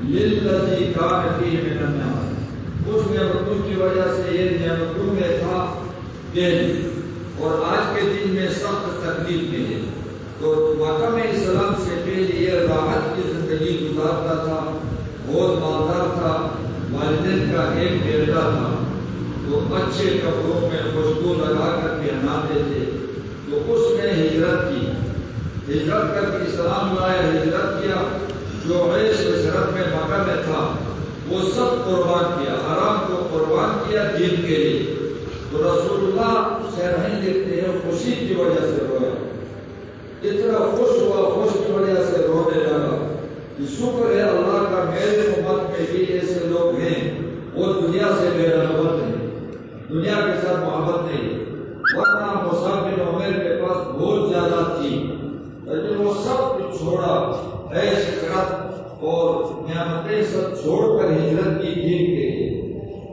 للذی کان فیہ من النعمت، اس نعمتوں کی وجہ سے یہ نعمتوں میں تھا دل، اور آج کے دن میں سخت تکلیف میں ہے۔ تو مکہ میں اسلام سے پہلے یہ راحت کی زندگی گزارتا تھا، بہت مالدار تھا، والدین کا ایک بیٹا تھا، تو اچھے کپڑوں میں خوشبو لگا کر پہناتے تھے۔ تو اس نے ہجرت کی، ہجرت کر کے اسلام لایا، ہجرت کیا، جو عیش عشرت میں مکہ میں تھا وہ سب قربان کیا، حرام کو قربان کیا دین کے لیے۔ تو رسول اللہ شرحین دیکھتے ہیں خوشی کی وجہ سے رویا، اتنا خوش ہوا، خوش کی وجہ سے رونے لگا کہ شکر ہے اللہ کا میرے امت میں بھی ایسے لوگ ہیں وہ دنیا سے بے رغبت ہیں، دنیا کے ساتھ محبت نہیں، ورنہ مصعب بن عمیر کے پاس بہت زیادہ تھی، لیکن وہ سب کچھ چھوڑا، عیش عشرت اور نعمتیں سب چھوڑ کر ہجرت کی دین کے لیے۔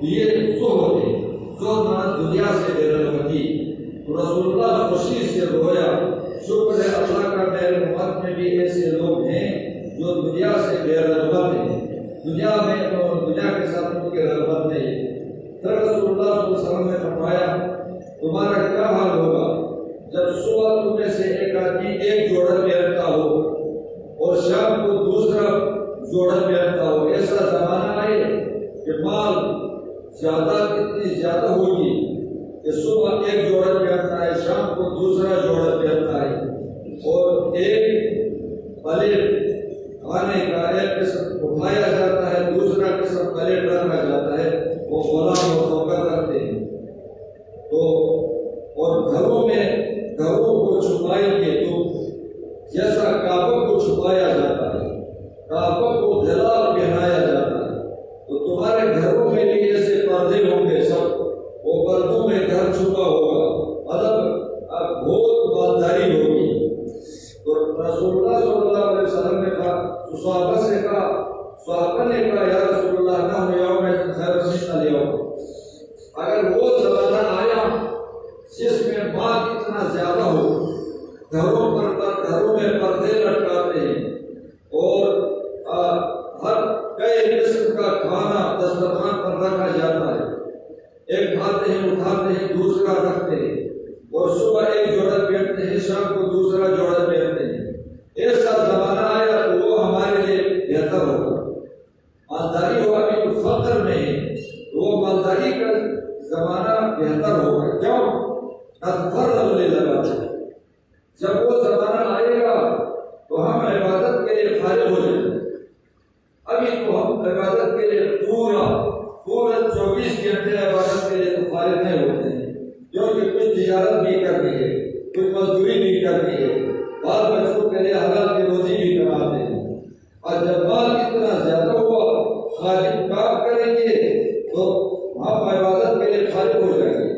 یہ زہد ہے، زہد مانا دنیا سے بے رغبتی۔ رسول اللہ خوشی سے رویا، شکر ہے اللہ کا میرے امت میں بھی ایسے لوگ ہیں جو دنیا سے بے رغبت ہیں، دنیا میں اور دنیا کے ساتھ ان کی رغبت نہیں۔ پھر رسول اللہ صلی اللہ علیہ وسلم نے فرمایا تمہارا کیا حال ہوگا جب صبح تم میں سے ایک آدمی ایک جوڑا پہنتا ہو اور شام کو دوسرا جوڑا پہنتا ہو۔ ایسا زمانہ آئے کہ مال زیادہ کتنی زیادہ ہوگی کہ صبح ایک جوڑا پہنتا ہے، شام کو دوسرا جوڑا پہنتا ہے، اور ایک پلیٹ کھانے کا ایک قسم اٹھایا جاتا ہے، دوسرا قسم پلیٹ رکھا جاتا ہے، وہ غلام و نوکر رکھتے ہیں۔ تو اور گھروں کو چھپائیں گے تو جیسا کعبہ کو چھپایا جاتا ہے، کعبہ کو جلال پہنایا جاتا ہے، تو تمہارے گھروں میں بھی ایسے پردے ہوں گے، سب وہ پردوں میں گھر چھپا ہوگا، مطلب بہت مالداری ہوگی۔ تو رسول اللہ صلی اللہ علیہ وسلم نے کہا، صحابہ نے کہا یا رسول اللہ نحن یومئذ خیر من اليوم، اگر وہ زمانہ آیا جس میں مال اتنا زیادہ ہو، گھروں میں پردے لٹکاتے ہیں اور ہر کئی قسم کا کھانا دسترخوان پر رکھا جاتا ہے، ایک کھاتے ہیں اٹھاتے ہیں دوسرا رکھتے ہیں، اور صبح ایک جوڑا پہنتے ہیں شام کو دوسرا جوڑا پہنتے ہیں، ایسا زمانہ آیا تو وہ ہمارے لیے بہتر ہوگا۔ مالداری ہو، ابھی تو فقر میں ہے تو وہ مالداری کا زمانہ بہتر ہوگا۔ کیوں؟ فرغ للعبادۃ، جب وہ زمانہ آئے گا تو ہم عبادت کے لیے فارغ ہو جائیں گے۔ ابھی تو ہم عبادت کے لیے پورا 24 گھنٹے عبادت کے لیے تو فارغ نہیں ہوتے ہیں، کیونکہ کچھ تجارت بھی کرنی ہے، کچھ مزدوری بھی کرنی ہے، بال بچوں کے لیے حلال کی روزی بھی کماتے ہیں، اور جب مال اتنا زیادہ ہوا خالق کام کریں گے تو ہم عبادت کے لیے فارغ ہو جائیں گے۔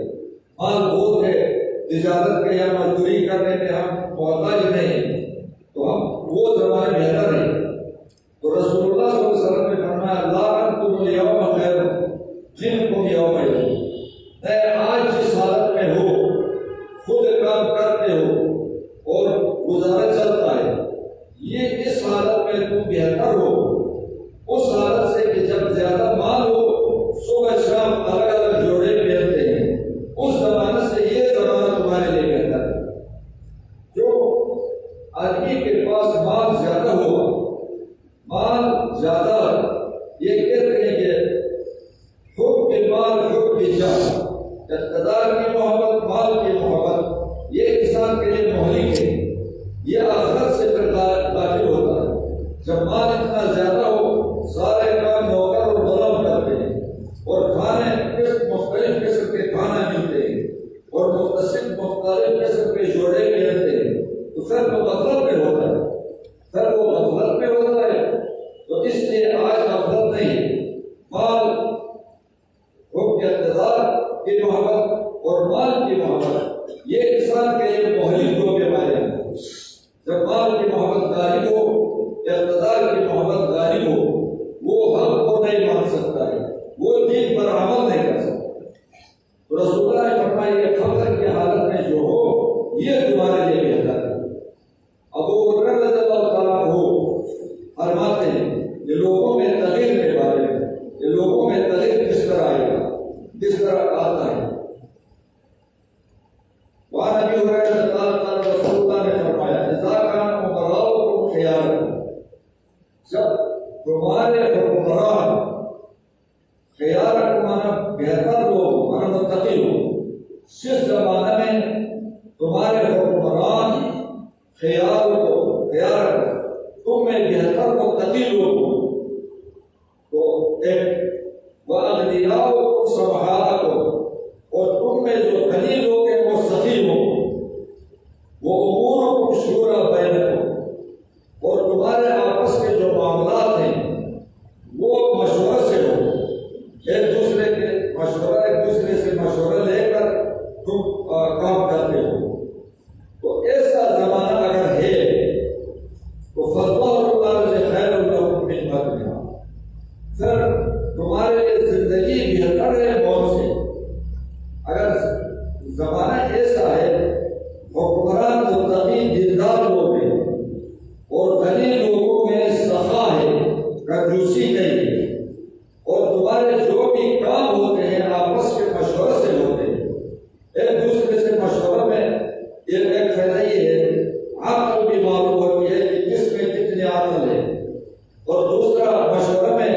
مال بہت ہے، تجارت کے یا مزدوری کرنے میں ہم محتاج نہیں، تو ہم وہ زمانے بہتر ہے۔ تو رسول اللہ صلی اللہ علیہ وسلم نے فرمایا لا انتم اليوم خیر منکم یومئذ، اے آج جس حالت میں ہو خود کام کرتے ہو اور گزارا چلتا ہے، یہ اس حالت میں تم بہتر ہو اس حالت سے کہ جب زیادہ مال ہو صبح شام الگ الگ جوڑے پہنتے ہیں، اس زمانے سے یہ زمانہ تمہارے لیے بہتر ہے۔ جو آدمی کے پاس مال زیادہ ہوگا، مال زیادہ، یہ کہتے ہیں کہ حب المال حب الجاہ، اقتدار کی محبت، مال کی محبت، یہ انسان کے لیے مہلک ہے، یہ آخرت سے داخل ہوتا ہے۔ جب مال اتنا زیادہ ہو سارے کام نوکر اور غلام کرتے ہیں، اور کھانے مختلف قسم کے کھانا ملتے ہیں، اور مختلف قسم کے جوڑے پہنتے ہیں، تو پھر وہ غفلت پہ ہوتا ہے، تو اس لیے آج غفلت نہیں، مال حب کے اقتدار کی محبت اور مال کی محبت یہ انسان کے لیے مہلک دو بیماریاں ہیں۔ جب مال کی محبت غالب ہو، اقتدار کی محبت غالب ہو، وہ حق کو نہیں مان سکتا ہے، وہ دین پر عمل نہیں کر سکتا۔ رسول اللہ نے فرمایا کہ فقر کی حالت میں جو ہو یہ تمہارے لیے بہتر ہے۔ ابو بکر رضی اللہ تعالیٰ عنہ فرماتے ہیں کہ لوگوں میں تمہارے حکمران خیال مانا بہتر ہو مانا متقی ہو. جس زمانے میں تمہارے حکمران خیال کو تم میں بہتر متقی لوگ ہو تو ایک واغنیاء سبحانہ کو، اور تم میں جو غنی لوگ ہیں وہ سخی ہو. وہ امور شورا بینکم، اور تمہارے آپس کے جو معاملات ہیں وہ مشورہ سے ہو. ایک دوسرے سے مشورہ لے کر تم کام کرتے ہو. تو ایسا زمانہ اگر ہے تو فضل اللہ خیر لکم من موتها، پھر تمہارے لیے زندگی بہتر ہے موت سے. اگر زمانہ ایسا ہے حکمران متقی دیندار لوگ ہیں اور غنی لوگوں میں سخا ہے، کنجوسی نہیں ہے، اور تمہارے جو بھی کام ہوتے ہیں آپس کے مشورے سے ہوتے ہیں. ایک دوسرے سے مشورہ میں ایک فائدہ یہ ہے عقل بھی معلوم ہوتی ہے کہ کس میں کتنی عقل ہے، اور دوسرا مشورہ میں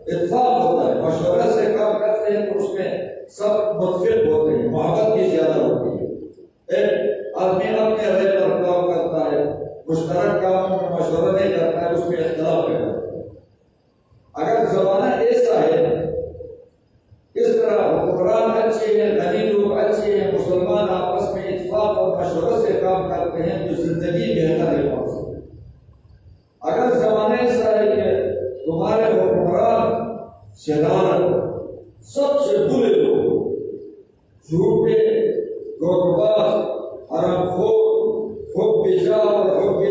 اتفاق ہوتا ہے. مشورے سے کام کرتے ہیں تو اس میں سب متفق ہوتے ہیں، محبت بھی زیادہ ہوتی ہے. ایک آدمی اپنے رائے پر کام کرتا ہے، مشترک کاموں میں مشورہ نہیں کرتا ہے، اس میں اختلاف پیدا ہوتا ہے. اگر زمانہ ایسا ہے اس طرح حکمران اچھے ہیں، غنی لوگ اچھے ہیں، مسلمان آپس میں اتفاق اور مشورے سے کام کرتے ہیں تو زندگی بہتر ہے وہاں سے. اگر زمانہ ایسا ہے کہ تمہارے حکمران شرارت، سب سے برے لوگ، جھوٹے، دھوکہباز، حرام خور، حب جاہ اور حب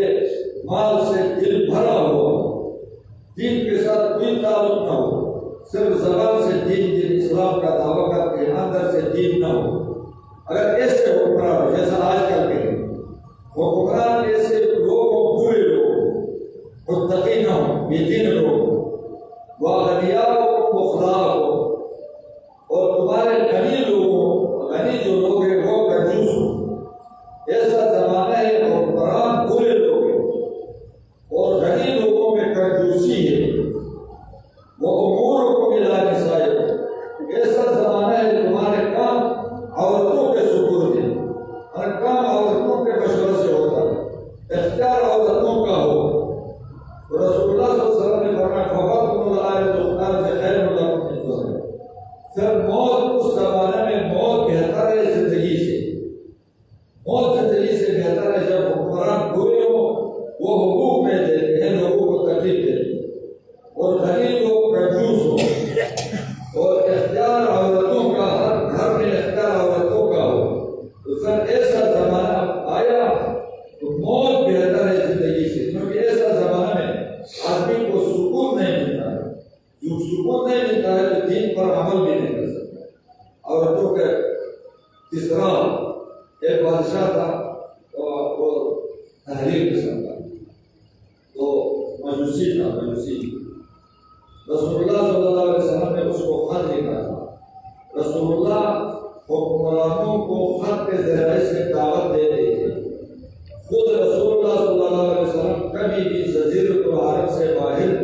مال سے دل بھرا ہوا، دین کے ساتھ کوئی تعلق نہ ہو، صرف زبان سے دین اسلام کا دعویٰ کرتے ہیں، اندر سے دین نہ ہو. اگر ایسے حکمران جیسا آج کل کے حکمران ایسے لوگوں، برے لوگ، متقی نہ ہو، بے دین لوگ، واغنیاء مخدار ہو، اور تمہارے غنی لوگوں، غنی جو لوگ ہیں وہ کنجوس ہو. ایسا زمانہ ہے حکمران برے لوگ ہیں اور غنی لوگوں میں کنجوسی ہے. وہ امور کو ملا کے سائے. ایسا زمانہ ہے تمہارے کام عورتوں کے سپرد ہے، ہر کام عورتوں کے مشورے سے ہوتا ہے، اختیار عورتوں کا ہو. رسول اللہ صلی اللہ علیہ وسلم نے فرمایا فَقَدْ مُلَائِمُ الْخَارِ خَيْرٌ لَكُمْ مِنْ الدُّنْيَا. پھر موت اس زمانے میں موت بہتر ہے زندگی سے. موت زندگی سے بہتر ہے جب حکمران برے ہو، وہ حقوق میں دیتے ہیں، لوگوں کو تکلیف دیتے ہیں، اور غنی لوگ کنجوس ہو، اور اختیار عورتوں کا، ہر گھر میں اختیار عورتوں کا ہو. تو سر ایسا زمانہ آیا تو موت بہتر ہے زندگی سے، کیونکہ ایسا زمانہ میں آدمی کو سکون نہیں ملتا ہے. جو سکون نہیں ملتا ہے تو دین پر عمل بھی نہیں کر سکتا. عورتوں کے تیسرا ایک بادشاہ تھا، وہ تحریر قسم کا، تو مجوسی تھا، مجوسی. رسول اللہ صلی اللہ علیہ وسلم نے اس کو خط لکھا تھا. رسول اللہ حکمرانوں کو خط کے ذریعے سے دعوت دے رہے تھے. خود رسول اللہ صلی اللہ علیہ وسلم کبھی بھی جزیرۃ العرب سے باہر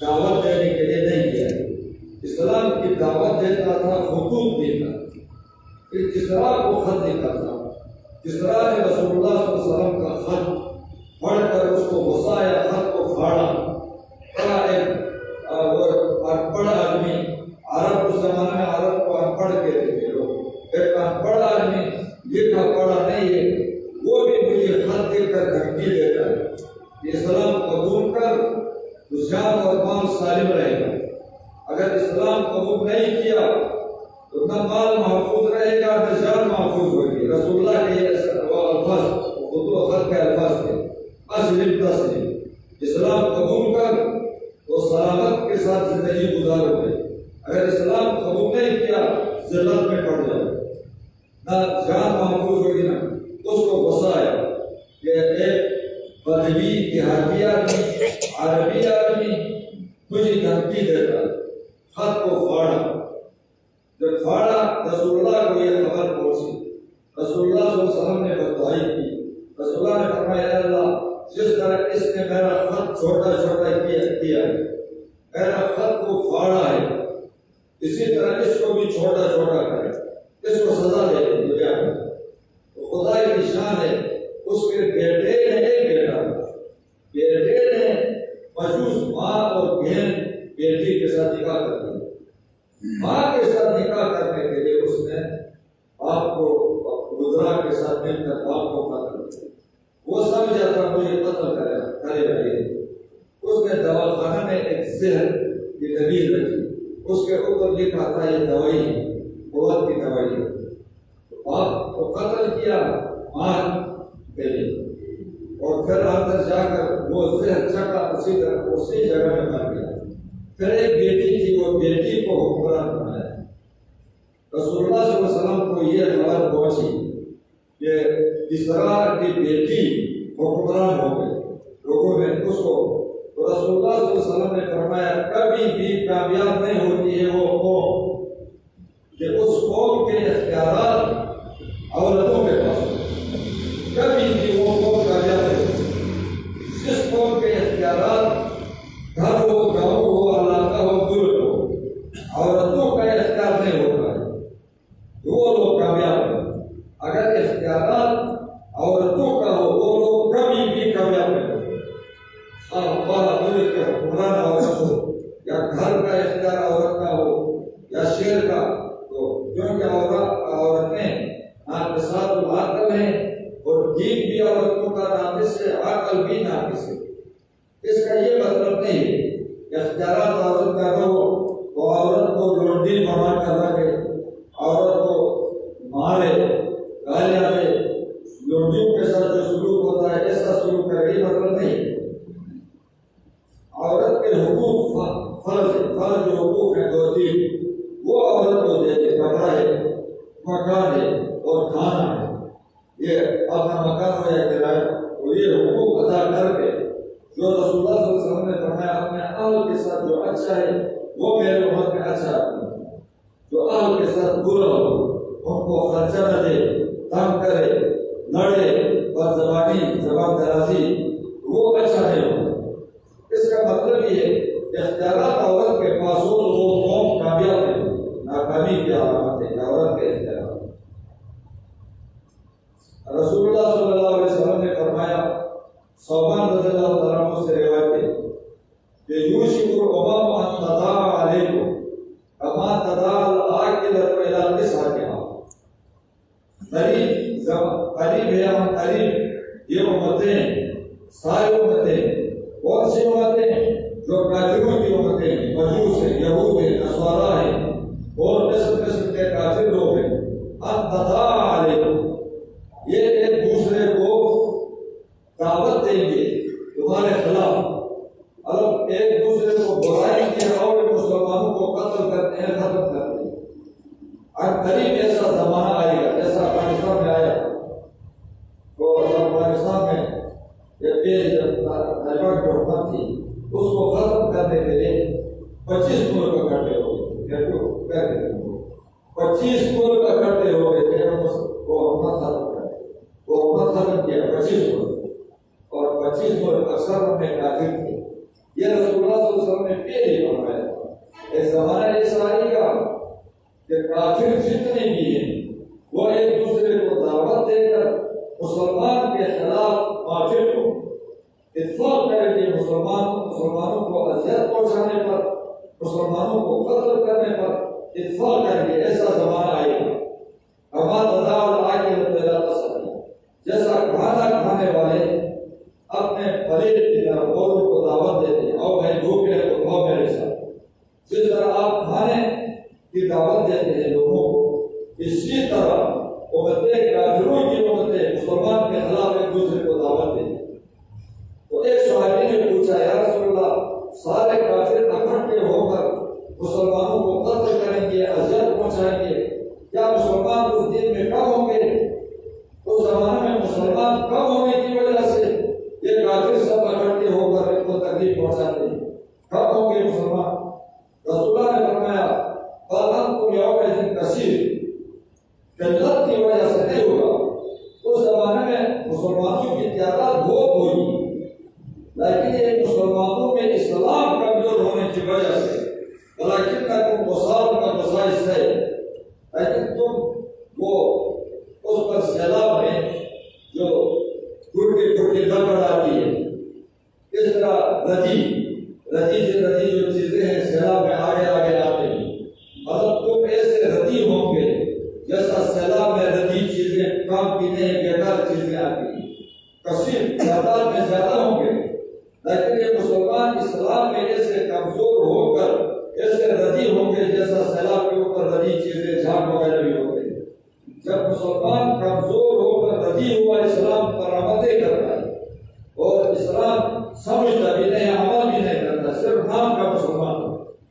دعوت دینے کے لیے نہیں گیا. اسلام کی دعوت دیتا تھا، خطوط دیتا. پھر کسرا کو خط لکھا تھا. کسرا نے رسول اللہ صلی اللہ علیہ وسلم کا خط پڑھ کر اس کو غصہ آیا، خط کو پھاڑا. پڑھا ایک انپڑھ آدمی، عرب اس زمانے میں عرب کو انپڑھ کہتے تھے لوگ، ایک انپڑھ آدمی لکھا پڑھا نہیں ہے، وہ بھی مجھے خط دیکھ کر دھمکی دیتا ہے اسلام قبول کر تو جان اور مال سالم رہے گا. اگر اسلام قبول نہیں کیا تو نہ مال محفوظ رہے گا نہ جان محفوظ ہوگی. رسول اللہ کے یہ الفاظ اردو خط کے الفاظ تھے، اسلم تسلم، اسلام قبول کر تو سلامت کے ساتھ زندگی گزارو گے. اگر اسلام قبول نہیں کیا ذلت میں پڑ جاؤ، نہ جان محفوظ ہوگی نہ. اس کو غصہ آیا کہ ایک بدوی دیہاتی آدمی، عربی آدمی مجھے دھمکی دیتا. خط کو پھاڑا. جب پھاڑا رسول اللہ کو یہ خبر پہنچی. رسول اللہ صلی اللہ علیہ وسلم نے بددعائی کی. رسول اللہ نے فرمایا اے اللہ، جس طرح اس نے میرا خط چھوٹا چھوٹا کیا میرا خط کو پھاڑا ہے، اسی طرح اس کو بھی چھوٹا چھوٹا کرے، اس کو سزا دے دنیا میں۔ تو خدا کی شان ہے، اس کے بیٹے نے ایک بیٹا، بیٹے نے مجوس ماں اور بہن بیٹی کے ساتھ نکاح کر دیا۔ ماں کے ساتھ نکاح کرنے کے لیے اس نے باپ کو گزرا کے ساتھ مل کر باپ کو قتل کیا۔ وہ سمجھا تھا مجھے قتل کرے گا یہ۔ اس نے دواخانہ میں ایک زہر کی دبیل رکھی، اس کے اوپر لکھا تھا یہ دوائی ہے، قوت کی دوائی ہے۔ باپ کو قتل کیا ماں کے لیے، اور پھر اندر جا کر وہ زہر چکا، اسی طرح اسی جگہ میں مر گیا۔ پھر ایک بیٹی تھی، وہ بیٹی کو حکمران بنایا۔ رسول اللہ صلی اللہ علیہ وسلم کو یہ خبر پہنچی کہ اس طرح کی بیٹی حکمران ہو گئی لوگوں میں اس کو، تو رسول اللہ صلی اللہ علیہ وسلم نے فرمایا کبھی بھی کامیاب نہیں ہوتی ہے وہ قوم کہ اس قوم کے اختیارات عورتوں کے پاس، کبھی بھی وہ قوم کامیاب نہیں ہوتی۔ جس قوم کے اختیارات گھر ہو، گاؤں ہو، علاقہ ہو، ملک ہو، عورتوں کا اختیار نہیں ہوتا ہے، وہ لوگ کامیاب ہیں۔ اگر اختیارات عورتوں کا ہو، وہ لوگ کبھی بھی کامیاب نہیں ہوتے۔ ملک کے حکمران عورت ہو، یا گھر کا اختیار عورت کا ہو، یا شہر کا، تو کیونکہ عورتیں ناقصات العقل ہیں، اور دین بھی عورتوں کا ناقص ہے، عقل بھی ناقص ہے۔ اس کا یہ مطلب نہیں ہے کہ اختیارات عورت کا نہ ہو تو عورت کو لونڈی بنا کر رکھے، عورت کو مارے، گالیاں دے، لونڈیوں کے ساتھ جو سلوک ہوتا ہے ایسا سلوک کرے، یہ مطلب نہیں ہے۔ عورت کے حقوق فرض جو حقوق ہیں دو تین، وہ عورت کو دے دے، کپڑا ہے، مکان ہے اور کھانا ہے، یہ اپنا مکان ہو یا کرایہ، اور یہ حقوق ادا کر کے جو رسول اللہ صلی اللہ علیہ وسلم نے فرمایا اپنے اہل کے ساتھ جو اچھا ہے وہ میرے امت میں اچھا ہے، جو اہل کے ساتھ برا ہو ان کو خرچہ نہ دے، تنگ کرے، لڑے، بد زبانی، زبان درازی، وہ اچھا نہیں ہوگا۔ اس کا مطلب یہ ہے کہ اختیارات عورت کے پاس ہو تو وہ قوم کامیاب ہے، ناکامی کی علامت ہے عورت کے اختیارات۔ رسول اللہ صلی اللہ علیہ وسلم نے فرمایا، صوبان رضی اللہ تعالیٰ عنہ سے روایت ہے کہ یوشک الامم ان تداعى علیکم کما تداعى العاقلۃ الی قصعتها، قریب ہے ہم قریب یہ امتیں، ساری امتیں، کون سی امتیں؟ جو کافروں کی امتیں ہیں، مجوس ہیں، یہود ہیں، نصارا ہیں، اور قسم کے کافر لوگ ہیں، ان تداعى علیکم، یہ ایک دوسرے کو دعوت دیں گے تمہارے خلاف، اور ایک دوسرے کو برائی کی اور مسلمانوں کو قتل کرتے ہیں، ختم کرتے ہیں۔ اور قریب ایسا زمانہ آئے گا جیسا افغانستان میں آیا، تو افغانستان میں جو حکومت تھی اس کو ختم کرنے کے لیے 25 ملک اکٹھے ہو گئے، 25 ملک اکٹھے ہو گئے تھے، وہ حکومت ختم کر وہ حکومت ختم کیا 25 ملک، اور 25 ملک اکثر میں کافر تھے۔ یہ رسول اللہ صلی اللہ علیہ وسلم نے پہلے فرمایا تھا۔ ایک زمانہ ایسا آئے گا کہ کافر جتنے بھی ہیں وہ ایک دوسرے کو دعوت دے کر مسلمان کے خلاف معافر ہو، اتفاق کریں گے، مسلمانوں کو اذیت پہنچانے پر، مسلمانوں کو قتل کرنے پر اتفاق کریں گے۔ ایسا زمانہ آئے گا کما تداعى العاقلۃ الی قصعتها، جیسا کھانا کھانے والے اپنے پلیٹ کی طرف اوروں کو دعوت دیتے ہیں، اور میں بھوکے تو کھاؤ میرے ساتھ، جس طرح آپ کھانے کی دعوت دیتے ہیں لوگوں کو، اسی طرح امتیں، کافروں کی امتیں مسلمان کے خلاف ایک دوسرے کو دعوت دیتے ہیں۔ تو ایک صحابی نے پوچھا، یا رسول اللہ، سارے کافر اکٹھے ہو کر مسلمانوں کو قتل کریں گے، اذیت پہنچائیں گے، کیا مسلمان اس دن میں کم ہوں گے؟ اس زمانے میں مسلمان کم ہونے کی وجہ سے یہ کافر سب اکٹھے ہو کر ان کو تکلیف پہنچاتے ہیں، کم ہوں گے مسلمان؟ رسول اللہ نے فرمایا، فَأَنْتُمْ يَوْمَئِذٍ كَثِيرٌ، قلت کی وجہ سے نہیں ہوگا۔ اس زمانے میں مسلمانوں کی تعداد بہت ہوئی، لیکن یہ مسلمانوں میں اسلام کمزور ہونے کی وجہ سے ولیکنکم وصال کا وصائل ہے، لیکن تم وہ اس پر سیلاب میں جو گھٹی گڑبڑ آتی ہے، اس طرح ردی جو چیزیں ہیں سیلاب میں آگے آتے ہیں، مطلب تم ایسے ردی ہوں گے جیسا سیلاب میں ردی چیزیں کام پینے بیکار چیزیں آتی ہیں، کثیر تعداد میں زیادہ ہوں گے، لیکن یہ مسلمان اسلام میں ایسے کمزور ہو کر ایسے ردی ہوں گے جیسا سیلاب کے اوپر ردی چیزیں جھاگ وغیرہ بھی ہوتے ہیں۔ جب مسلمان کمزور ہو کر ردی ہوا اسلام پر عمدے کرتا ہے اور اسلام سمجھتا بھی نہیں، عمل بھی نہیں کرتا، صرف نام کا مسلمان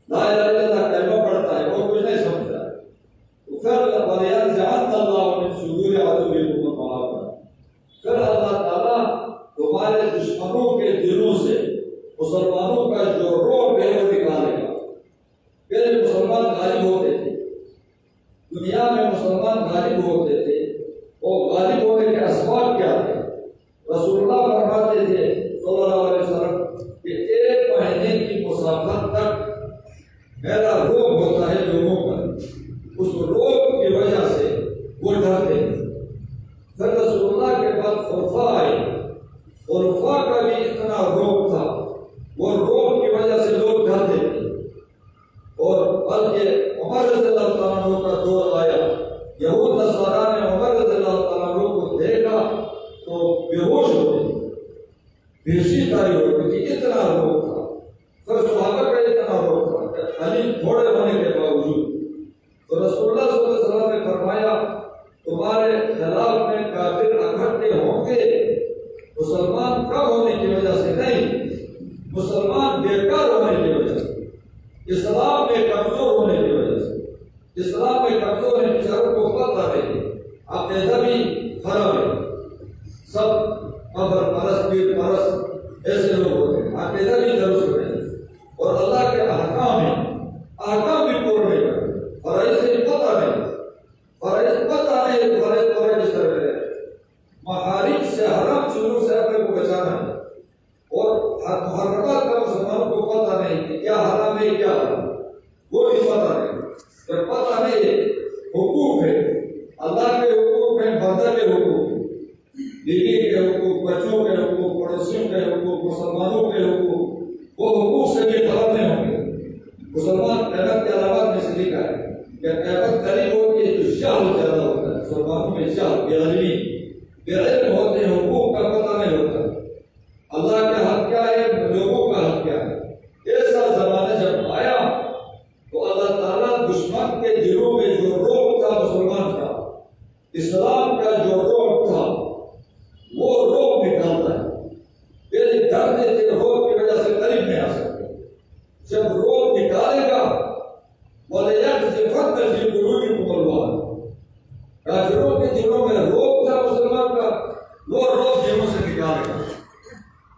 لا الہ الا اللہ کلمہ پڑھتا ہے اور کچھ نہیں سمجھتا، تو پھر وَلْيَنزِعَنَّ اللَّهُ مِن صُدُورِ عَدُوِّكُمُ الرَّعْبَ، پھر اللہ تعالیٰ تمہارے دشمنوں کے دلوں سے مسلمانوں کا جو رعب ہے وہ نکالے گا۔ پہلے مسلمان غالب ہوتے تھے، دنیا میں مسلمان غالب ہوتے تھے، اور غالب ہونے کے اسباب کیا تھے؟ رسول اللہ فرماتے تھے صلی اللہ علیہ وسلم کہ 1 مہینے کی مسافت تک میرا روب ہوتا ہے لوگوں پر، اس روب کی وجہ سے وہ ڈرتے ہیں۔ پھر رسول اللہ کے بعد خلفاء آئے، خلفاء کا بھی اتنا روب تھا، وہ روب کی وجہ سے لوگ ڈرتے تھے، اور بلکہ عمر رضی اللہ تعالیٰ عنہ کا دور آیا، یہود نصارہ نے عمر رضی اللہ تعالیٰ عنہ کو دیکھا تو بے ہوش ہوتے تھے، بےشی تاری ہوتی تھی، اتنا روب تھا۔ پھر صحابہ کا اتنا روب تھا کہ علی تھوڑے ہونے کے باوجود، تو رسول اللہ صلی اللہ علیہ وسلم نے فرمایا تمہارے خلاف میں کافر اکٹھے ہوں گے، مسلمان کم ہونے کی وجہ سے نہیں، مسلمان بیکار ہونے کی وجہ سے، اسلام میں کمزور ہونے کی وجہ سے، اسلام میں کمزور ہے، بیچاروں کو پتہ نہیں، عقیدہ بھی خراب ہے، سب قبر پرست پیر پرست ایسے لوگ ہوتے ہیں، عقیدہ بھی درست نہیں، اور اللہ کے احکام ہیں، احکام بھی پورے نہیں کرتے، فرائض سے پتہ نہیں، فرائض پتہ نہیں، فرائض پورے کس طرح کرے، محارم سے حرام چیزوں سے اپنے کو بچانا ہے، اور محرمات کا مسلمانوں کو پتہ نہیں کہ کیا حرام ہے کیا حرام، وہ بھی پتہ نہیں، جب پتہ نہیں ہے حقوق ہے، اللہ کے حقوق ہیں، بندہ کے حقوق ہیں، بیوی کے حقوق، بچوں کے حقوق، پڑوسیوں کے حقوق، مسلمانوں کے حقوق، وہ حقوق سے بھی خبر نہیں ہوں گے۔ مسلمان قیامت کے علامات میں سے لکھا ہے کہ قیامت قریب ہوتی ہے تو جہل زیادہ ہوتا ہے، مسلمانوں میں جہل، بے علمی، بے علم ہوتے ہیں، حقوق کا پتہ نہیں ہوتا، اللہ کا حق کیا ہے، لوگوں کا حق کیا ہے۔ ایسا زمانہ جب آیا تو اللہ تعالیٰ دشمن کے دلوں میں جو رعب تھا مسلمان کا، اسلام کا جو رعب تھا وہ رعب نکالتا ہے۔ پہلے ڈرتے تھے، رعب کی وجہ سے قریب نہیں آ سکتے، جب رعب نکالے گا وَلَيَقْذِفَنَّ فِي قُلُوبِكُمُ الرُّعْبَ، کافروں کے دلوں میں رعب تھا مسلمان کا، وہ رعب دلوں سے نکالے گا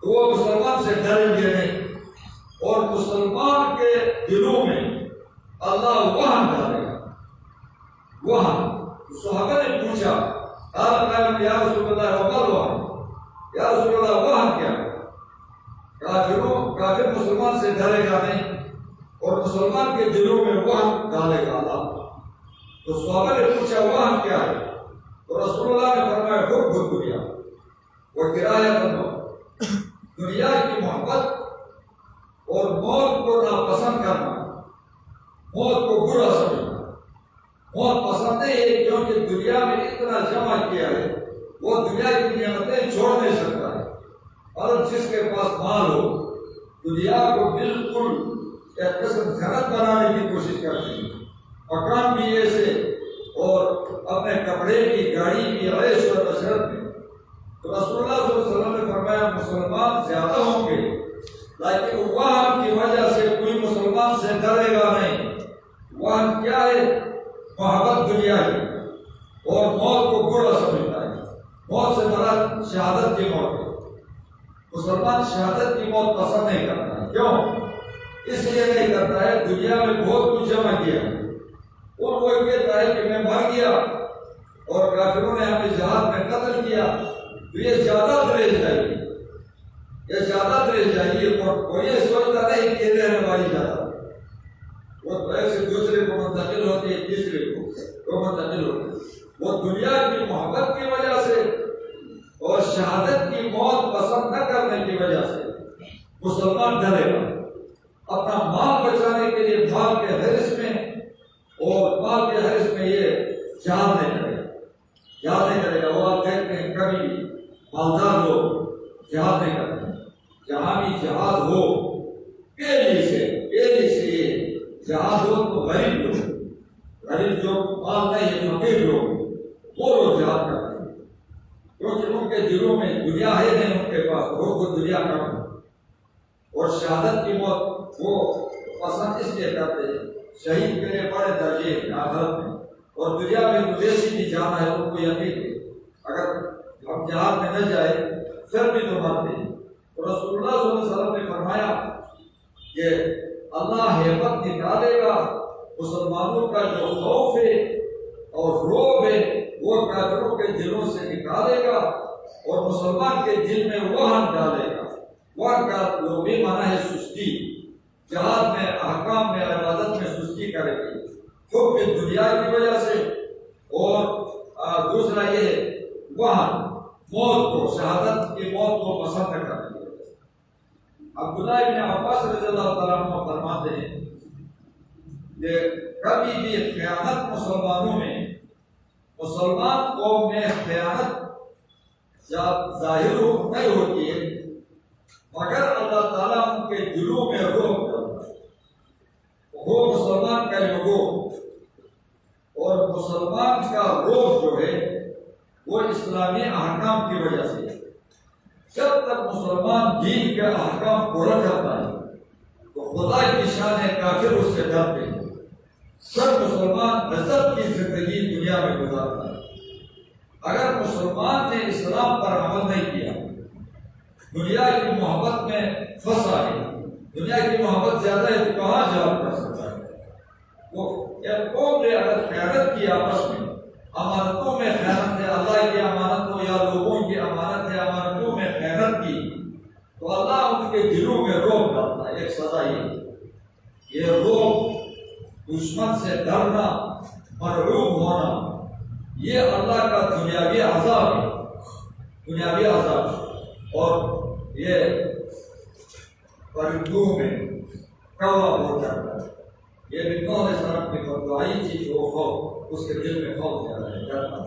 تو وہ مسلمان سے ڈریں گے نہیں، اور مسلمان کے دلوں میں اللہ وہن ڈالے گا، وہن۔ صحابہ نے پوچھا یا رسول اللہ وما الوہن، یا رسول اللہ وہن کیا؟ کافر مسلمان سے ڈرے گا نہیں اور مسلمان کے دلوں میں وہن ڈالے گا اللہ۔ تو صحابہ نے پوچھا وہن کیا ہے؟ تو رسول اللہ نے فرمایا حب دنیا و کرایۃ الموت، دنیا کی محبت اور موت کو ناپسند کرنا، موت کو برا سمجھنا، موت پسند نہیں ہے کیونکہ دنیا میں اتنا جمع کیا ہے، وہ دنیا کی نعمتیں چھوڑ نہیں سکتا ہے، اور جس کے پاس مال ہو دنیا کو بالکل ایک قسم جنت بنانے کی کوشش کرتے ہیں، مکان بھی ایسے اور اپنے کپڑے کی، گاڑی کی، عیش اور عشرت میں۔ تو رسول اللہ صلی اللہ علیہ وسلم نے فرمایا مسلمان زیادہ ہوں گے لیکن وہن کی وجہ سے کوئی مسلمان سے ڈرے گا نہیں۔ وہن کیا ہے؟ محبت دنیا کی اور موت کو برا سمجھتا ہے، موت سے مراد شہادت کی موت ہے۔ مسلمان شہادت کی موت پسند نہیں کرتا ہے، کیوں؟ اس لیے نہیں کرتا ہے دنیا میں بہت کچھ جمع کیا اور وہ کہتا ہے کہ میں مر گیا اور کافروں نے ہمیں جہاد میں قتل کیا تو یہ زیادہ رہ جائے گی، یہ زیادہ رہ جائے گی، اور یہ سوچتا نہیں کہ رہنے والی زیادہ وہ ایک سے دوسرے کو منتقل ہوتی ہے، تیسرے کو منتقل ہوتی ہے۔ وہ دنیا کی محبت کی وجہ سے اور شہادت کی موت پسند نہ کرنے کی وجہ سے مسلمان ڈرے گا، اپنا مال بچانے کے لیے مال کے حرص میں اور مال کے حرص میں یہ جہاد نہیں کرے گا، جہاد نہیں کرے گا۔ وہ آپ دیکھتے ہیں کبھی مالدار لوگ جہاد نہیں کرتے، جہاں بھی جہاد ہو پہلی سے یہ جہاد ہو تو غریب جو مال نہیں ہے، فقیر لوگ وہ لوگ جہاد کرتے ہیں، کیونکہ ان کے دلوں میں دنیا ہے نہیں، ان کے پاس وہ دنیا کم ہے، اور شہادت کی موت وہ پسند اس لیے کرتے ہیں، شہید کے لیے بڑے درجے ہیں آخرت میں، اور دنیا میں تو ویسی بھی جانا ہے، ان کو یقین ہے اگر ہم جہاد میں نہ جائے پھر بھی تو مرتے ہیں۔ تو رسول اللہ صلی اللہ علیہ وسلم نے فرمایا کہ اللہ ہیبت نکالے گا، مسلمانوں کا جو خوف ہے اور رعب ہے وہ کافروں کے دلوں سے نکالے گا، اور مسلمان کے دل میں وہن ڈالے گا۔ وہن کا وہ بھی معنی ہے سستی، جہاد میں احکام میں عبادت میں سستی کرے گی، حب دنیا کی وجہ سے، اور دوسرا یہ وہن موت کو، شہادت کی موت کو پسند نہ کرنے کی وجہ سے۔ عبداللہ ابن عباس رضی اللہ تعالیٰ عنہ فرماتے ہیں کہ کبھی بھی خیانت مسلمان قوم میں خیانت ظاہر نہیں ہوتی ہے مگر اللہ تعالیٰ ان کے دلوں میں رعب ڈالتا ہے۔ وہ مسلمان کا لوگوں اور مسلمان کا رعب جو ہے وہ اسلامی احکام کی وجہ سے ہے۔ جب تک مسلمان دین کے احکام پورا کرتا ہے تو خدا کی شان ہے، کافر اس سے ڈرتے ہیں۔ سب مسلمان عزت کی زندگی دنیا میں گزارتا ہے۔ اگر مسلمان نے اسلام پر عمل نہیں کیا، دنیا کی محبت میں پھنسا ہے، دنیا کی محبت زیادہ ہے تو کہاں جواب کر سکتا ہے؟ وہ قوم نے اگر خیانت کی آپس میں، امانتوں میں خیانت ہے، اللہ کی امانت ہو یا لوگوں کی امانت ہے، امانتوں میں خیانت کی تو اللہ ان کے دلوں میں رعب ڈالتا ہے۔ ایک سزا یہ رعب، دشمن سے ڈرنا، مرعوب ہونا، یہ اللہ کا دنیاوی عذاب ہے، دنیاوی عذاب۔ اور یہ پرندوں میں کوا ہو جاتا ہے، یہ بھی نوح علیہ السلام کی بددعائی تھی، وہ خوف، اس کے دل میں خوف زیادہ ہے، ڈرنا،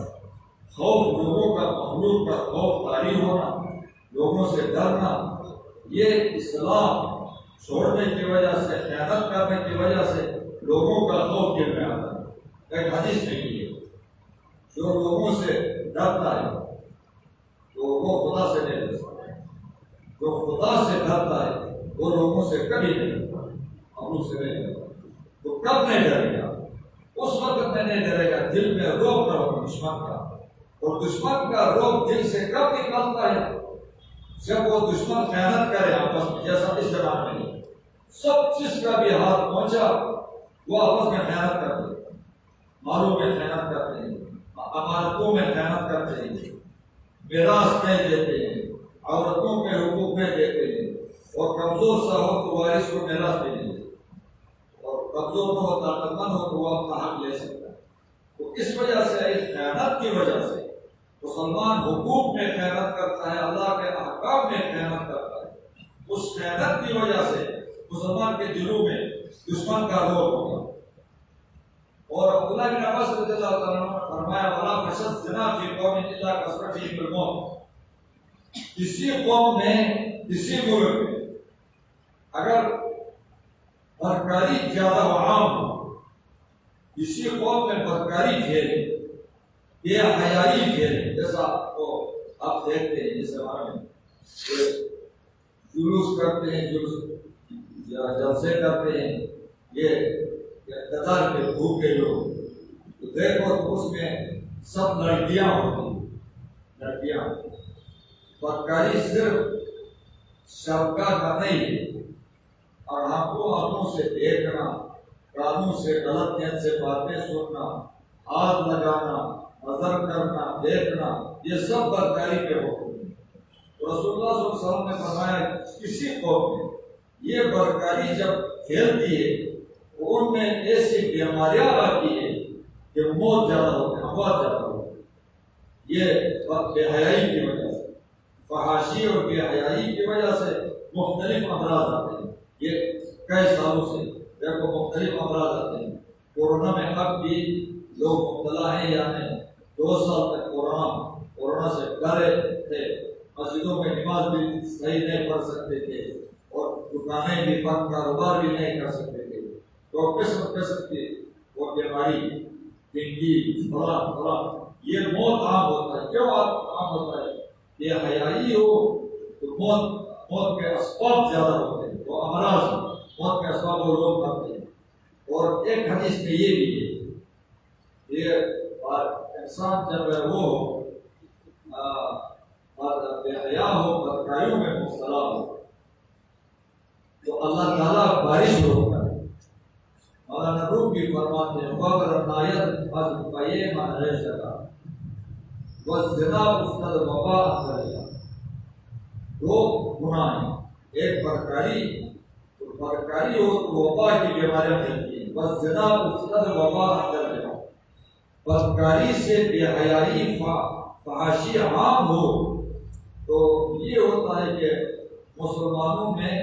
خوف لوگوں کا، مخلوق کا خوف طاری ہونا، لوگوں سے ڈرنا، یہ اسلام چھوڑنے کی وجہ سے، خیانت کرنے کی وجہ سے لوگوں کا خوف دل میں آتا ہے۔ ایک حدیث میں ہے جو لوگوں سے ڈرتا ہے تو وہ خدا سے نہیں ڈرتا، جو خدا سے ڈرتا ہے وہ لوگوں سے کبھی نہیں ڈرتا، ہم سے نہیں ڈرتا۔ تو کب نہیں ڈرے گا؟ اس وقت میں نہیں ڈرے گا دل میں رعب نہ ہو دشمن کا، اور دشمن کا رعب دل سے کب نکلتا ہے؟ جب وہ دشمن خیانت کرے آپس میں، جیسا اس زمانے میں نہیں، سب چیز کا بھی ہاتھ پہنچا وہ آپس میں خیانت کرتے ہیں، مالوں میں خیانت کرتے ہیں، امانتوں میں خیانت کرتے ہیں، میراث نہیں دیتے ہیں، عورتوں کے حقوق نہیں دیتے ہیں، اور کمزور سا ہو تو وارث کو میراث نہیں دیتے، اور کمزور نہ ہو، طاقت مند ہو تو وہ اپنا حق لے سکتا ہے۔ تو اس وجہ سے، اس خیانت کی وجہ سے مسلمان حقوق میں خیانت کرتا ہے، اللہ کے احکام میں خیانت کرتا ہے۔ اس خیانت کی وجہ سے مسلمان کے دلوں میں دشمن کا رعب ہوگا۔ اور عبداللہ بن عباس رضی اللہ تعالیٰ عنہ نے فرمایا وَلَا فَشَدْ زِنَا فِي قَوْمٍ إِلَّا كَثْرَتِهِمُ الْمَوْتِ۔ کسی قوم میں، کسی ملک میں اگر بدکاری زیادہ و عام ہو، کسی قوم میں بدکاری پھیلے، بے حیائی پھیلے، جیسا آپ دیکھتے ہیں اس زمانے میں جلوس کرتے ہیں، جلسے کرتے ہیں، یہ اقتدار کے بھوکے لوگ، تو دیکھو تو اس میں سب لڑکیاں ہوتی ہیں، لڑکیاں۔ بدکاری صرف شبکہ کا نہیں ہے، اور آنکھوں سے دیکھنا، کانوں سے غلط نیت سے باتیں سننا، ہاتھ لگانا، نظر کرنا، دیکھنا، یہ سب بدکاری کے حکم ہیں۔ رسول اللہ صلی اللہ علیہ وسلم نے فرمایا کسی قوم میں یہ بدکاری جب پھیلتی ہے ان میں ایسی بیماریاں آتی ہیں کہ موت زیادہ ہوتی ہے، اموات زیادہ ہوتی ہے۔ یہ بے حیائی کی وجہ سے، فحاشی اور بے حیائی کی وجہ سے مختلف امراض آتے ہیں۔ یہ کئی سالوں سے دیکھو مختلف امراض آتے ہیں۔ کورونا میں اب بھی لوگ مبتلا ہیں، یعنی 2 سال تک کورونا سے ڈرے تھے، مسجدوں میں نماز بھی صحیح نہیں پڑھ سکتے تھے اور دکانیں بھی بند، کاروبار بھی نہیں کر سکتے تھے۔ تو قسم قسم کی وہ بیماری، ڈینگی، فلاں یہ موت عام ہوتا ہے۔ کیوں عام ہوتا ہے؟ یہ حیائی ہو تو موت کے اسباب زیادہ ہوتے ہیں، وہ امراض موت کے اسباب وہ لوگ کرتے ہیں۔ اور ایک حدیث میں یہ بھی ہے، یہ انسان جب وہ بے حیا ہو، بدکاریوں میں مبتلا ہو، تو اللہ تعالیٰ بارش روکتا ہے۔ مولانا روم بھی فرماتے ہیں وَبَرَ نَایَتْ مَذْبَيَ مَنْ رَيْسَكَا وَالزِّنَا اُسْتَدْ وَبَا اَخْتَرِيَا۔ 2 گناہ ہیں، ایک بدکاری ہو تو وبا کی بیماریاں پھیلتی ہیں، وَالزِّنَا اُسْتَدْ وَبَا اَخْتَرِيَا۔ بدکاری سے بے حیائی فحاشی عام ہو تو یہ ہوتا ہے کہ مسلمانوں میں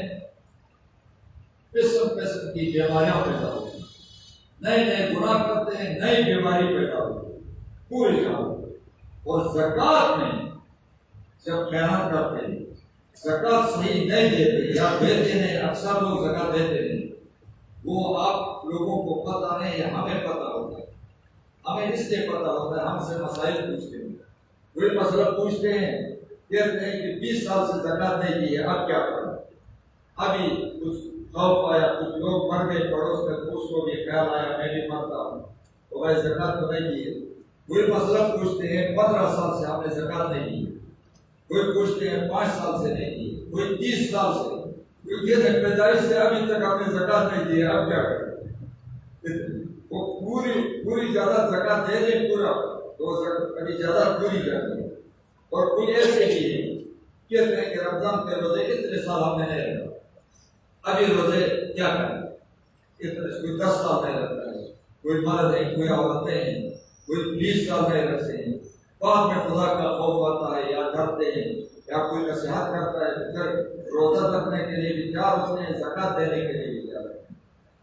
قسم قسم کی بیماریاں پیدا ہوتی ہیں، نئے نئے گناہ کرتے ہیں، نئی بیماری پیدا ہوتی ہے پوری جہاں۔ اور زکوٰۃ میں جب خیانت کرتے ہیں، زکوٰۃ صحیح نہیں دیتے یا دیتے ہیں، اکثر لوگ زکوٰۃ دیتے ہیں، وہ آپ لوگوں کو پتہ نہیں ہے، ہمیں پتہ ہوتا ہے۔ ہمیں اس لیے پتہ ہوتا ہے، ہم سے مسائل پوچھتے ہیں، کوئی مسئلہ پوچھتے ہیں، کہتے ہیں کہ 20 سال سے زکوٰۃ نہیں دی ہے، اب کیا کریں؟ ابھی کچھ خوف آیا، کچھ لوگ مر گئے پڑوس میں، اس کو بھی خیال آیا میں بھی مرتا ہوں تو بھائی زکوٰۃ تو نہیں دی ہے۔ کوئی مسئلہ پوچھتے ہیں 15 سال سے ہم نے زکوٰۃ نہیں دی، کوئی پوچھتے ہیں 5 سال سے نہیں دی، کوئی 30 سال سے، کوئی کہتے ہیں پیدائش سے ابھی تک ہم نے زکوٰۃ نہیں دی ہے، اب کیا کریں؟ وہ پوری زیادہ زکوٰۃ دے دیں پورا تو کبھی زیادہ پوری کر دیں۔ اور کوئی ایسے بھی ہے کہتے ہیں کہ رمضان کے روزے اتنے سال ہم نے نہیں رکھا، ابھی روزے کیا کریں؟ کوئی 10 سال نہیں رکھتا ہے، کوئی مرد ہے، کوئی عورتیں ہیں، کوئی 20 سال نہیں رکھتے ہیں، بعد میں خدا کا خوف آتا ہے یا ڈرتے ہیں یا کوئی نصیحت کرتا ہے، پھر روزہ رکھنے کے لیے بھی تیار ہوتے ہیں، زکوٰۃ دینے کے لیے بھی تیار ہوتے ہیں،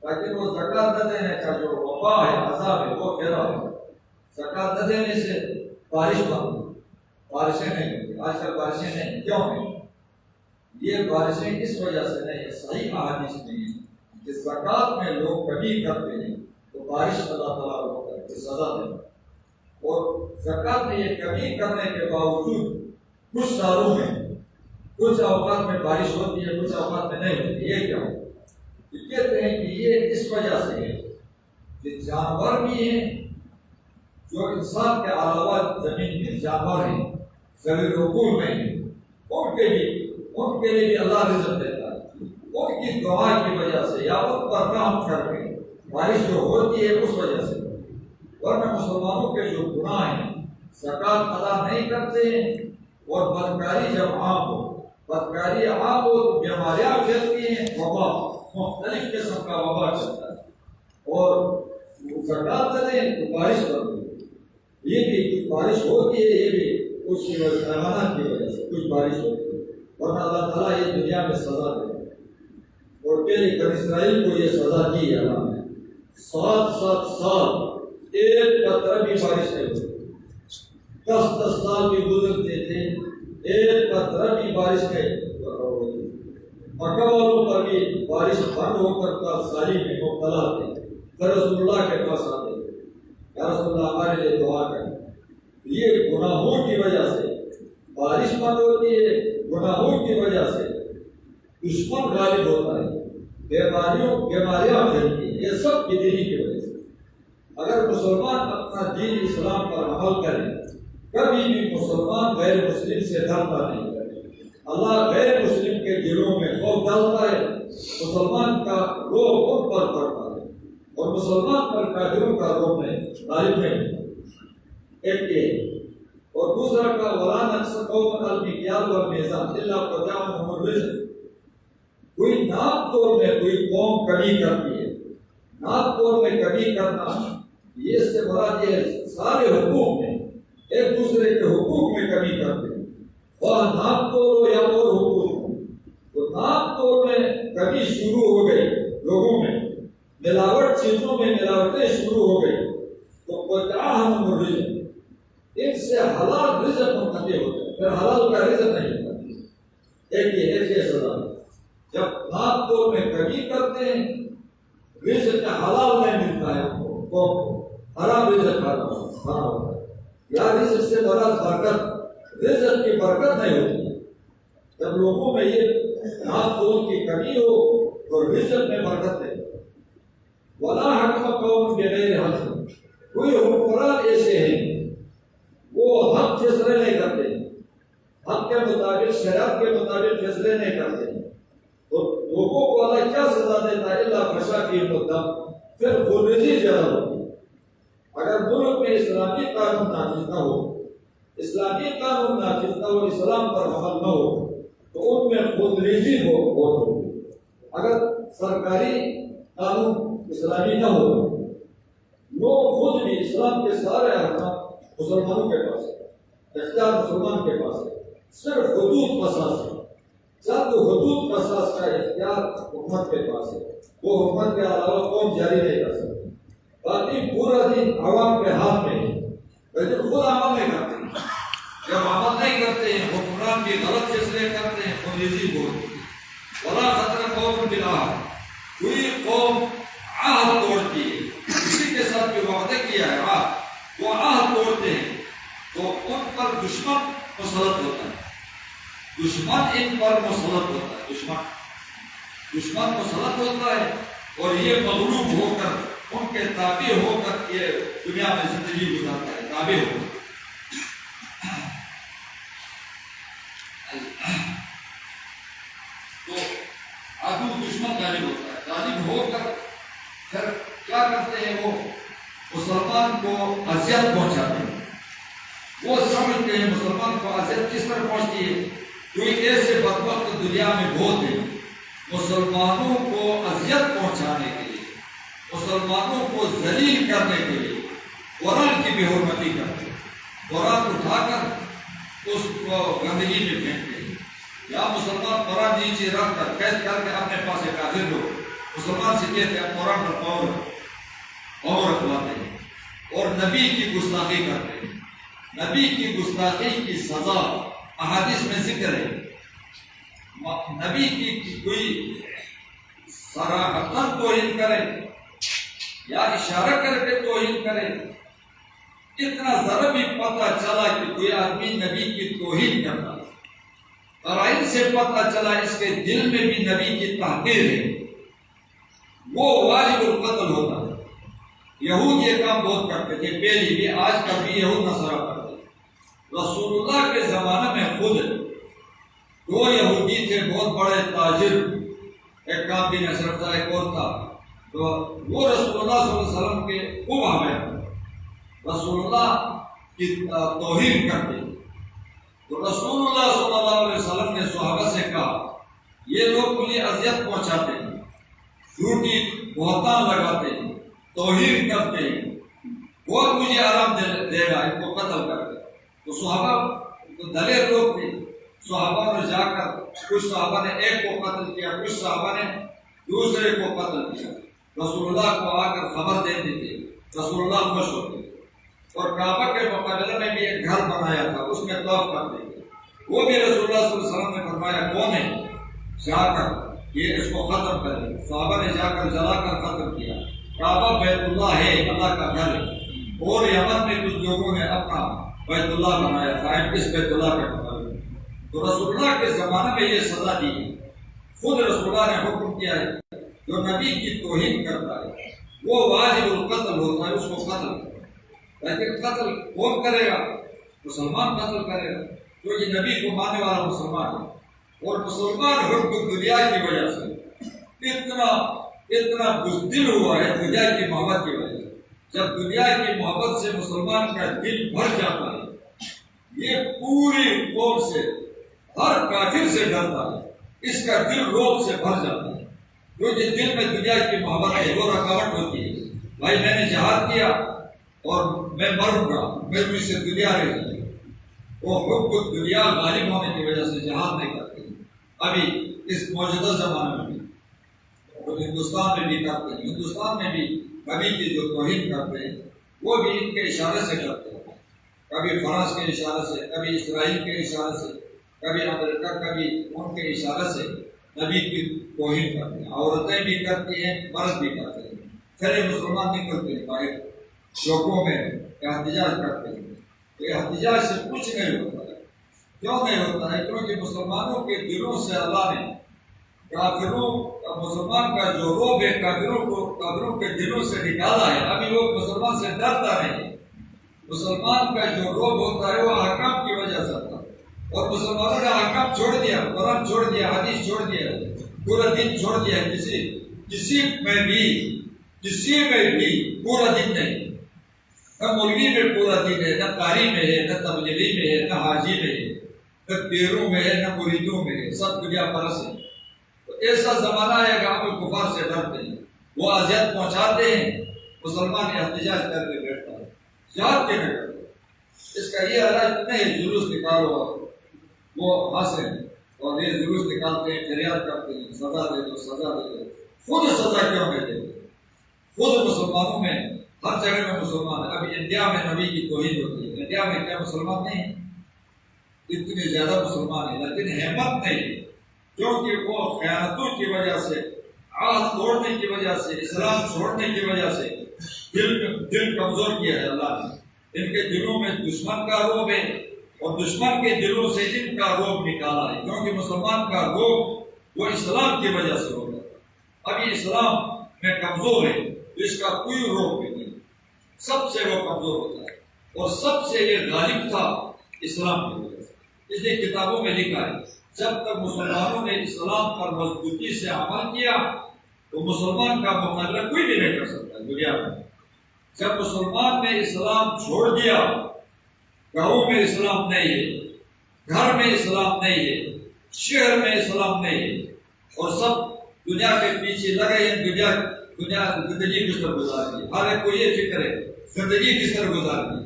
لیکن وہ زکوٰۃ نہ دینے کا جو وبا ہے، عذاب ہے، وہ پھیلا ہے۔ زکوٰۃ نہ دینے سے بارش بند، بارشیں نہیں ہوتی، آج کل بارشیں نہیں، کیوں نہیں؟ یہ بارشیں اس وجہ سے نہیں، صحیح احادیث میں ہے کہ زکوٰۃ میں لوگ کمی کرتے ہیں تو بارش اللہ تعالیٰ روکتا ہے کہ سزا دینا، اور زکوٰۃ میں یہ کمی کرنے کے باوجود کچھ سالوں میں کچھ اوقات میں بارش ہوتی ہے، کچھ اوقات میں نہیں ہوتی، یہ کیا ہوتا ہے؟ کہتے ہیں کہ یہ اس وجہ سے ہے کہ جانور بھی ہیں جو انسان کے علاوہ زمین میں جانور ہیں، ذوی العقول میں ہیں، ان کے لیے بھی اللہ رزق دیتا ہے، ان کی دعا کی وجہ سے یا ان پر کام کر کے بارش جو ہوتی ہے اس وجہ سے۔ ورنہ مسلمانوں کے جو گناہ ہیں، زکوٰۃ ادا نہیں کرتے ہیں، اور بدکاری جب عام ہو تو بیماریاں پھیلتی ہیں، وبا مختلف قسم کا وبا چلتا ہے، اور زکوٰۃ نہ دیں تو بارش بند ہوتی ہے۔ یہ بھی بارش ہوتی ہے، یہ بھی اس کی حیوانات کی وجہ سے کچھ بارش ہوتی ہے، ورنہ اللہ تعالیٰ یہ دنیا میں سزا دے گا۔ اور پہلے بنی اسرائیل کو یہ سزا دی اللہ نے، 7 سال ایک قطرہ بھی بارش نہیں ہوتی، 10 سال بھی گزرتے تھے، ایک قطرہ بھی بارش نہیں ہوتی۔ مکہ والوں پر بھی بارش بند ہو کر سالی میں مبتلا تھے، پھر رسول اللہ کے پاس آتے تھے، یا رسول اللہ ہمارے لیے دعا کریں۔ یہ گناہوں کی وجہ سے بارش بند ہوتی ہے، گناہوں کی وجہ سے دشمن غالب ہوتا ہے، بیماریاں پھیلتی ہیں، یہ سب کی دینی کی وجہ سے۔ اگر مسلمان اپنا دین اسلام پر عمل کریں، کبھی بھی مسلمان غیر مسلم سے ڈرتا نہیں ہے۔ اللہ غیر مسلم کے دلوں میں خوف ڈالتا ہے، مسلمان کا روب ان پر پڑتا ہے، اور مسلمان پر کافروں کا روب نہیں، غالب نہیں ہوتا۔ ایک یہ، اور دوسرا کا وَلَا نَقْصَ قَوْمًا الْمِكْيَالُ وَالْمِيزَانُ إِلَّا قَطَعَهُمُ الرِّزْقُ۔ کوئی ناپ تول میں کوئی قوم کمی کرتی ہے، ناپ تول میں کمی کرنا، یہ اس سے مراد یہ ہے سارے حقوق میں ایک دوسرے کے حقوق میں کمی کرتے ہیں، اور ناپ تول ہو یا اور حقوق ہو، تو ناپ تول میں کمی شروع ہو گئی، لوگوں میں ملاوٹ، چیزوں میں ملاوٹیں شروع ہو گئی، تو قطعہم الرزق، ان سے حلال رزق منقطع ہوتا ہے، پھر حلال کا رزق نہیں ہوتا۔ ایک یہ سزا، جب ناپ تول میں کمی کرتے ہیں، رزق حلال نہیں ملتا ہے تو حرام رزق کھانا ہوتا ہے، یا رزق سے مراد برکت، رزق کی برکت نہیں ہوتی ہے۔ جب لوگوں میں یہ ناپ تول کی کمی ہو تو رزق میں برکت نہیں، ولا حکم قوم بغیر حق، کوئی حکمران ایسے ہیں وہ حق فیصلے نہیں کرتے، حق کے مطابق، شریعت کے مطابق فیصلے نہیں کرتے، تو لوگوں کو اللہ کیا سزا دیتا ہے؟ اللہ فشا کی مدت، پھر خودریزی زیادہ ہوتی ہے۔ اگر ملک میں اسلامی قانون نافذ نہ ہو، اسلامی قانون نافذ نہ ہو، اسلام پر عمل نہ ہو، تو ان میں خودریزی بہت ہوگی۔ اگر سرکاری قانون اسلامی نہ ہو، لوگ خود بھی اسلام کے سارے احکام مسلمانوں کے پاس ہے، اختیار مسلمان کے پاس ہے، صرف حدود قصاص ہے، چند حدود قصاص کا اختیار حکومت کے پاس ہے، وہ حکومت کے علاوہ قوم جاری نہیں کر سکتی، باقی پورا دن عوام کے ہاتھ میں ہے، لیکن خود عمل نہیں کرتے۔ جب عمل نہیں کرتے ہیں، حکمران بھی غلط فیصلے کرتے ہیں، خودریزی بولتے ہیں۔ ولا خطر قوم بالعہد، کوئی قوم عہد توڑتی ہے، کسی کے ساتھ جو وعدہ کیا ہے عہد، وہ عہد توڑتے ہیں تو ان پر دشمن مسلط ہوتا ہے، دشمن ان پر مسلط ہوتا ہے، دشمن مسلط ہوتا ہے، اور یہ مغلوب ہو کر ان کے تابع ہو کر یہ دنیا میں زندگی گزارتا ہے، تابع ہو کر۔ تو عدو دشمن غالب ہوتا ہے، غالب ہو کر پھر کیا کرتے ہیں؟ وہ مسلمان کو اذیت پہنچاتے ہیں۔ وہ سمجھتے ہیں مسلمان کو اذیت کس طرح پہنچتی ہے؟ کوئی ایسے بدبخت دنیا میں بہت ہیں، مسلمانوں کو اذیت پہنچانے کے لیے، مسلمانوں کو ذلیل کرنے کے لیے قرآن کی بے حرمتی کرتے ہیں، قرآن اٹھا کر اس کو گندگی میں پھینکتے ہیں، یا مسلمان قرآن نیچے رکھ کر قید کر کے اپنے پاس ایک کافر لوگ مسلمان سے کہتے ہیں قرآن پر پاور رکھواتے ہیں، اور نبی کی گستاخی کرتے ہیں۔ نبی کی گستاخی کی سزا احادیث میں ذکر ہے، نبی کی کوئی صراحتاً توہین کرے یا اشارہ کر کے توہین کرے، اتنا ذرا بھی پتہ چلا کہ کوئی آدمی نبی کی توہین کرتا ہے، قرائن سے پتہ چلا اس کے دل میں بھی نبی کی تحقیر ہے، وہ واجب القتل ہوتا ہے۔ یہود یہ کام بہت کرتے تھے، پہلی بھی، آج کل بھی یہود نصارہ کرتے۔ رسول اللہ کے زمانے میں خود دو یہودی تھے، بہت بڑے تاجر، ایک کام بن اشرف تھا، ایک اور تھا، تو وہ رسول اللہ صلی اللہ علیہ وسلم کے خوب حامی، رسول اللہ کی توہین کرتے۔ تو رسول اللہ صلی اللہ علیہ وسلم نے صحابہ سے کہا یہ لوگ مجھے اذیت پہنچاتے ہیں، جھوٹی بہتان لگاتے ہیں، توہین کرتے ہیں، وہ مجھے آرام دے گا، ان کو قتل کر دے۔ تو صحابہ تو دلیر لوگ تھے، صحابہ نے جا کر کچھ صحابہ نے ایک کو قتل کیا، کچھ صحابہ نے دوسرے کو قتل کیا۔ رسول اللہ کو آ کر خبر دیتے تھے، رسول اللہ خوش ہوتے تھے، اور کعبہ کے مقابلے میں بھی ایک گھر بنایا تھا، اس میں طواف کرتے تھے، وہ بھی رسول اللہ صلی اللہ علیہ وسلم نے فرمایا کون ہے، جا کر یہ اس کو ختم کرے۔ صحابہ نے جا کر جلا کر ختم کیا۔ کعبہ بیت اللہ ہے، اللہ کا گھر ہے، اور یمن میں کچھ لوگوں نے اپنا بیت اللہ بنایا تھا، اس بیت اللہ کے مقابلے۔ تو رسول اللہ کے زمانے میں یہ سزا دی ہے، خود رسول اللہ نے حکم کیا ہے، جو نبی کی توہین کرتا ہے وہ واجب القتل ہوتا ہے، اس کو قتل کرے۔ لیکن قتل کون کرے گا؟ مسلمان قتل کرے گا، کیونکہ نبی کو ماننے والا مسلمان ہے، اور مسلمان حب دنیا کی وجہ سے اتنا بزدل ہوا ہے دنیا کی محبت کی وجہ سے۔ جب دنیا کی محبت سے مسلمان کا دل بھر جاتا ہے، یہ پوری قوم سے، ہر کافر سے ڈرتا ہے، اس کا دل روب سے بھر جاتا ہے، کیونکہ دل میں دنیا کی محبت ہے، وہ رکاوٹ ہوتی ہے۔ بھائی میں نے جہاد کیا اور میں مروں گا، پھر مجھ سے دنیا رہ جائے، وہ حب دنیا غالب ہونے کی وجہ سے جہاد نہیں کرتے۔ ابھی اس موجودہ زمانے میں بھی ہندوستان میں بھی کرتے ہیں، ہندوستان میں بھی کبھی کی جو توہین کرتے ہیں وہ بھی ان کے اشارے سے کرتے ہیں، کبھی فرانس کے اشارے سے، کبھی اسرائیل کے اشارے سے، کبھی امریکہ، کبھی ان کے اشارے سے نبی کی توہین کرتے ہیں۔ عورتیں بھی کرتی ہیں، مرد بھی کرتے ہیں۔ پھر یہ مسلمان نکلتے ہیں باہر چوکوں میں احتجاج کرتے ہیں، یہ احتجاج سے کچھ نہیں ہوتا ہے۔ کیوں نہیں ہوتا ہے؟ کیونکہ مسلمانوں کے دلوں سے اللہ نے کافروں مسلمان کا جو روب ہے کافروں کے دلوں سے نکالا ہے۔ ابھی وہ مسلمان سے ڈرتا نہیں۔ مسلمان کا جو روب ہوتا ہے وہ احکام کی وجہ سے ہوتا ہے، اور مسلمانوں نے احکام چھوڑ دیا، قرآن چھوڑ دیا، حدیث چھوڑ دیا، پورا دن چھوڑ دیا۔ کسی میں بھی پورا دن نہیں، نہ مولوی میں پورا دن ہے، نہ قاری میں ہے، نہ تبلیغی میں ہے، نہ حاجی میں ہے، نہ پیروں میں ہے، نہ مریدوں میں ہے، سب دنیا پرست ہے۔ تو ایسا زمانہ ہے کہ ہم کفار سے ڈرتے ہیں، وہ اذیت پہنچاتے ہیں، مسلمان احتجاج کر کے بیٹھتا ہے، یاد کے نہیں کرتے۔ اس کا یہ علاج نہیں ہے جلوس نکالو وہ ہنسیں اور یہ جلوس نکالتے ہیں، فریاد کرتے ہیں سزا دے دو، سزا دے دو۔ خود سزا کیوں نہیں دیتے؟ خود مسلمانوں میں ہر جگہ میں مسلمان ہے۔ ابھی انڈیا میں نبی کی توہین ہوتی ہے، انڈیا میں کیا مسلمان نہیں ہیں؟ اتنے زیادہ مسلمان ہیں، لیکن ہمت نہیں ہے، کیونکہ وہ خیانتوں کی وجہ سے، عہد توڑنے کی وجہ سے، اسلام چھوڑنے کی وجہ سے دل کمزور کیا ہے اللہ نے۔ ان کے دلوں میں دشمن کا روب ہے، اور دشمن کے دلوں سے ان کا روب نکالا ہے، کیونکہ مسلمان کا روب وہ اسلام کی وجہ سے ہوتا ہے۔ ابھی اسلام میں کمزور ہے، اس کا کوئی روب نہیں، سب سے وہ کمزور ہوتا ہے، اور سب سے یہ غالب تھا اسلام کی وجہ سے۔ اس لیے کتابوں میں لکھا ہے جب تک مسلمانوں نے اسلام پر مضبوطی سے عمل کیا تو مسلمان کا مقابلہ کوئی بھی نہیں کر سکتا دنیا میں۔ جب مسلمان نے اسلام چھوڑ دیا، گاؤں میں اسلام نہیں ہے، گھر میں اسلام نہیں ہے، شہر میں اسلام نہیں ہے، اور سب دنیا کے پیچھے لگے ہیں، دنیا زندگی کس طرح گزارنی ہے، ہر ایک کو یہ فکر ہے زندگی کس طرح گزارنی ہے،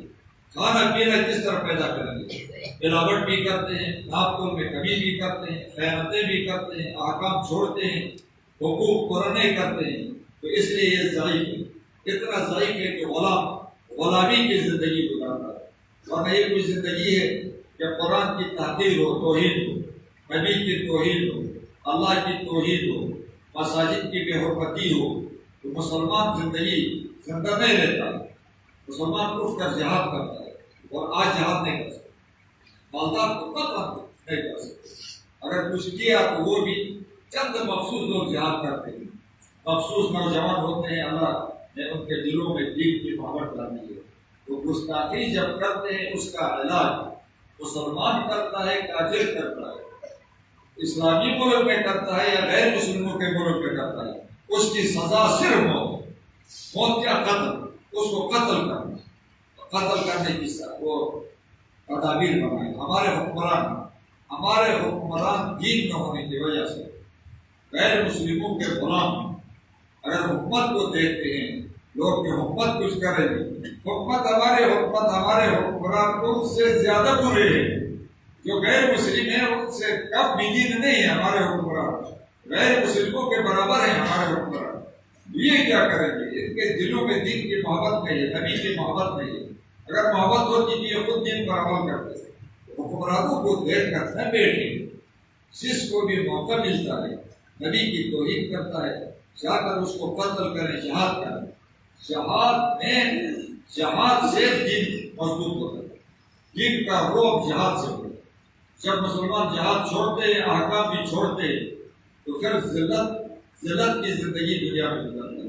کھانا پینا کس طرح پیدا کریں گے، ملاوٹ بھی کرتے ہیں، ناپ تول میں کمی بھی کرتے ہیں، خیانتیں بھی کرتے ہیں، احکام چھوڑتے ہیں، حقوق پورا نہیں کرتے ہیں۔ تو اس لیے یہ ضعیف ہے، اتنا ضعیف ہے کہ غلامی کی زندگی گزارتا ہے۔ ورنہ یہ کوئی زندگی ہے کہ قرآن کی تحقیر ہو، توحید ہو، نبی کی توحید ہو، اللہ کی توحید ہو، مساجد کی بے حرمتی ہو، تو مسلمان زندگی زندہ نہیں رہتا۔ مسلمان اٹھ کر جہاد کرتا ہے، اور آج جہاد نہیں کر سکتا، مالدار کو قتل نہیں کر سکتے۔ اگر کچھ کیا تو وہ بھی چند مخصوص لوگ جہاد کرتے ہیں، مخصوص نوجوان ہوتے ہیں، اللہ نے ان کے دلوں میں دین کی محبت ڈالی ہے۔ تو گستاخی جب کرتے ہیں اس کا علاج مسلمان کرتا ہے، کافر کرتا ہے، اسلامی ملک میں کرتا ہے یا غیر مسلموں کے ملک میں کرتا ہے، اس کی سزا صرف موت کیا قتل، اس کو قتل کرنا، قتل کرنے کی وہ تدابیر بنائے۔ ہمارے حکمران دین نہ ہونے کی وجہ سے غیر مسلموں کے غلام اگر حکومت کو دیکھتے ہیں، لوگ کہ حکومت کچھ کرے گی، ہمارے حکمران ان سے زیادہ برے ہیں، جو غیر مسلم ہیں ان سے کم بھی دین نہیں ہے۔ ہمارے حکمران غیر مسلموں کے برابر ہیں، ہمارے حکمران یہ کیا کریں گے؟ ان کے دلوں میں دین کی محبت نہیں ہے، نبی کی محبت نہیں ہے۔ اگر محبت ہوتی تو یہ خود دین پر عمل کرتے، حکمرانوں کو دیکھ کر نہ بیٹھے، جس کو بھی موقع ملتا ہے نبی کی توہین کرتا ہے، جا کر اس کو قتل کریں، جہاد کریں۔ جہاد سے دین مضبوط ہوتا ہے، دین کا روب جہاد سے ہوتا ہے۔ جب مسلمان جہاد چھوڑتے ہیں، احکام بھی چھوڑتے ہیں، تو پھر ذلت کی زندگی دنیا میں گزرتی ہے۔